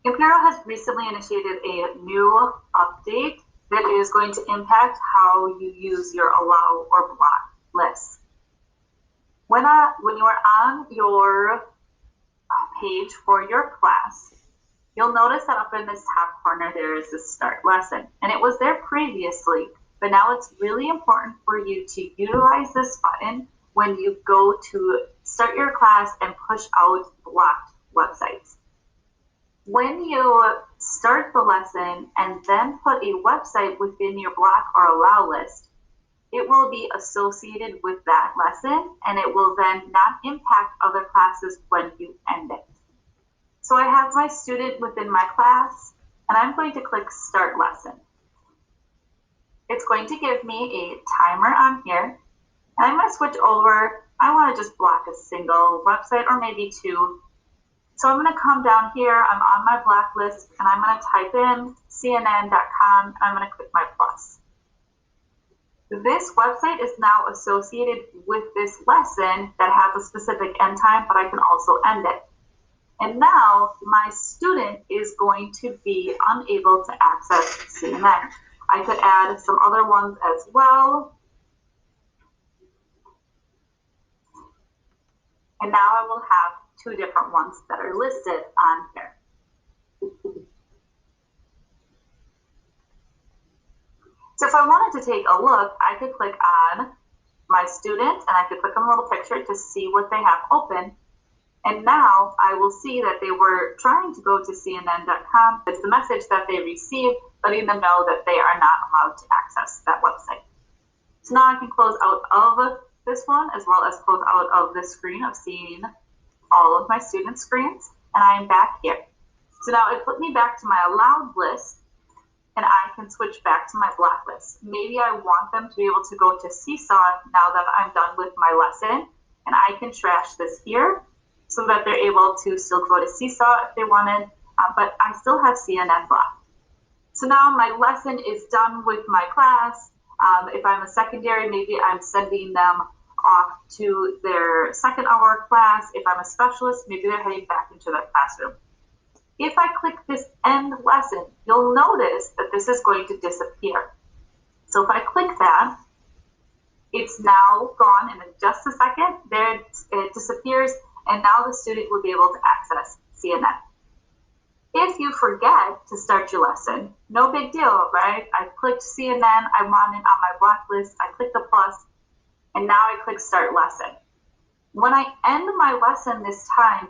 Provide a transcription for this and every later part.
Impero has recently initiated a new update that is going to impact how you use your allow or block lists. When you are on your page for your class, you'll notice that up in this top corner there is this start lesson, and it was there previously, but now it's really important for you to utilize this button when you go to start your class and push out blocked websites. When you start the lesson and then put a website within your block or allow list, it will be associated with that lesson, and it will then not impact other classes when you end it. So I have my student within my class, and I'm going to click Start Lesson. It's going to give me a timer on here, and I'm going to switch over. I want to just block a single website or maybe two. So I'm going to come down here. I'm on my block list, and I'm going to type in cnn.com, and I'm going to click my plus. This website is now associated with this lesson that has a specific end time, but I can also end it. And now my student is going to be unable to access CNN. I could add some other ones as well. And now I will have two different ones that are listed on here. So if I wanted to take a look, I could click on my student, and I could click on the little picture to see what they have open. And now I will see that they were trying to go to CNN.com. It's the message that they received, letting them know that they are not allowed to access that website. So now I can close out of this one, as well as close out of this screen of seeing all of my student screens. And I am back here. So now it put me back to my allowed list, and I can switch back to my block list. Maybe I want them to be able to go to Seesaw now that I'm done with my lesson, and I can trash this here so that they're able to still go to Seesaw if they wanted, but I still have CNN blocked. So now my lesson is done with my class. If I'm a secondary, maybe I'm sending them off to their second hour class. If I'm a specialist, maybe they're heading back into their classroom. If I click this end lesson, you'll notice that this is going to disappear. So if I click that, it's now gone, and in just a second, there it disappears, and now the student will be able to access CNN. If you forget to start your lesson, no big deal, right? I clicked CNN, I want it on my block list, I click the plus, and now I click Start Lesson. When I end my lesson this time,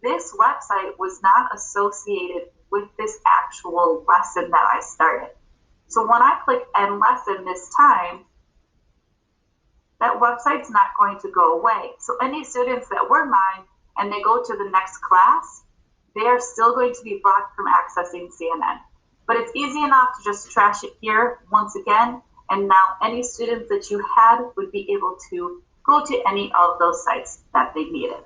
this website was not associated with this actual lesson that I started. So when I click End Lesson this time, that website's not going to go away. So any students that were mine and they go to the next class, they are still going to be blocked from accessing CNN. But it's easy enough to just trash it here once again, and now any students that you had would be able to go to any of those sites that they needed.